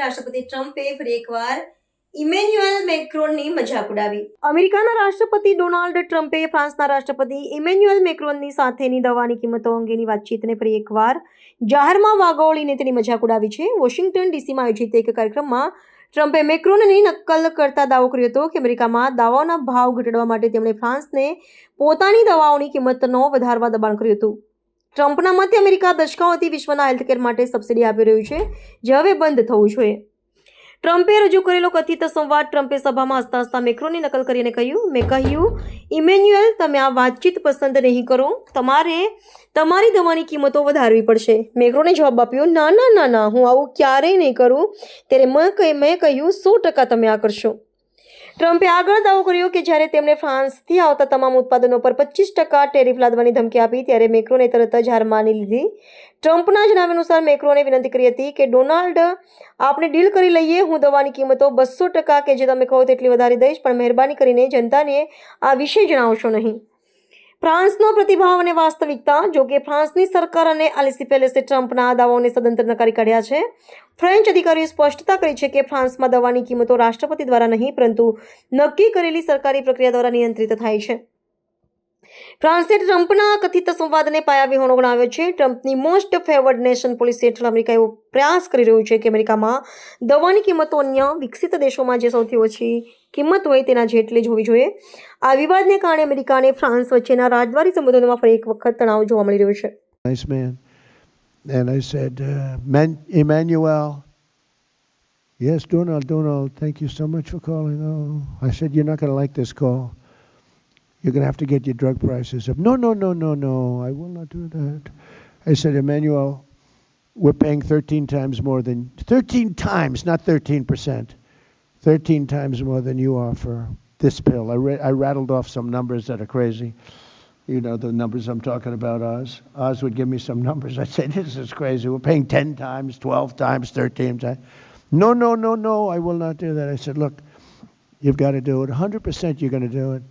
રાષ્ટ્રપતિ ટ્રમ્પે ફરી એકવાર ઇમેન્યુએલ મેક્રોનની મજાક ઉડાવી. અમેરિકાના રાષ્ટ્રપતિ ડોનાલ્ડ ટ્રમ્પે ફ્રાન્સના રાષ્ટ્રપતિ ઇમેન્યુએલ મેક્રોનની સાથેની દવાની કિંમતો અંગેની વાતચીતને ફરી એકવાર જાહેરમાં વાગોળીને તેની મજાક ઉડાવી છે. વોશિંગ્ટન ડીસીમાં આયોજિત એક કાર્યક્રમમાં ટ્રમ્પે મેક્રોનની નકલ કરતા દાવો કર્યો હતો કે અમેરિકામાં દવાઓના ભાવ ઘટાડવા માટે તેમણે ફ્રાન્સને પોતાની દવાઓની કિંમતનો વધારવા દબાણ કર્યું હતું. ટ્રમ્પના મતે અમેરિકા દશકાઓથી વિશ્વના હેલ્થકેર માટે સબસિડી આપી રહ્યું છે, જે હવે બંધ થવું જોઈએ. ટ્રમ્પે રજૂ કરેલો કથિત સંવાદ ટ્રમ્પે સભામાં હસતા હસતા મેક્રોનની નકલ કરીને મેં કહ્યું, ઇમેન્યુએલ, તમે આ વાતચીત પસંદ નહીં કરો. તમારે તમારી દવાની કિંમતો વધારવી પડશે. મેક્રોને જવાબ આપ્યો, ના ના ના ના, હું આવું ક્યારેય નહીં કરું. ત્યારે મેં કહ્યું, 100% તમે આ કરશો. ટ્રમ્પે આગળ દાવો કર્યો કે જ્યારે તેમણે ફ્રાન્સથી આવતા તમામ ઉત્પાદનો પર 25% ટેરિફ લાદવાની ધમકી આપી ત્યારે મેક્રોને તરત જ હાર માની લીધી. ટ્રમ્પના જણાવ્યા અનુસાર મેક્રોને વિનંતી કરી હતી કે ડોનાલ્ડ, આપણે ડીલ કરી લઈએ. હું દવાની કિંમતો 200% કે જે તમે કહો તેટલી વધારી દઈશ, પણ મહેરબાની કરીને જનતાને આ વિશે જણાવશો નહીં. ફ્રાન્સનો પ્રતિભાવ અને વાસ્તવિકતા. જોકે ફ્રાન્સની સરકાર અને આલિસી પેલેસે ટ્રમ્પના આ દાવાઓને સદંતર નકારી કાઢ્યા છે. ફ્રેન્ચ અધિકારીઓએ સ્પષ્ટતા કરી છે કે ફ્રાન્સમાં દવાની કિંમતો રાષ્ટ્રપતિ દ્વારા નહીં, પરંતુ નક્કી કરેલી સરકારી પ્રક્રિયા દ્વારા નિયંત્રિત થાય છે. ફ્રાન્સે ટ્રમ્પના કથિત સંવાદને પાયાવિહોણો ગણાવ્યો છે. ટ્રમ્પની મોસ્ટ ફેવર્ડ નેશન પોલિસી હેઠળ અમેરિકા એવો પ્રયાસ કરી રહ્યું છે કે અમેરિકામાં દવાની કિંમતો અન્ય વિકસિત દેશોમાં જે સૌથી ઓછી કિંમત હોય તેના જેટલી જ હોવી જોઈએ. આ વિવાદને કારણે અમેરિકા અને ફ્રાન્સ વચ્ચેના રાજદ્વારી સંબંધોમાં ફરી એક વખત તણાવ જોવા મળી રહ્યો છે. Nice man. And I said, Emmanuel, yes, Donald, thank you so much for calling. Oh, I said, you're not going to like this call. You're going to have to get your drug prices up. No, I will not do that. I said, Emmanuel, we're paying 13 times more than, 13 times, not 13%, 13 times more than you are for this pill. I rattled off some numbers that are crazy. You know the numbers I'm talking about, Oz. Oz would give me some numbers. I'd say, this is crazy. We're paying 10 times, 12 times, 13 times. No, I will not do that. I said, look, you've got to do it. 100% you're going to do it.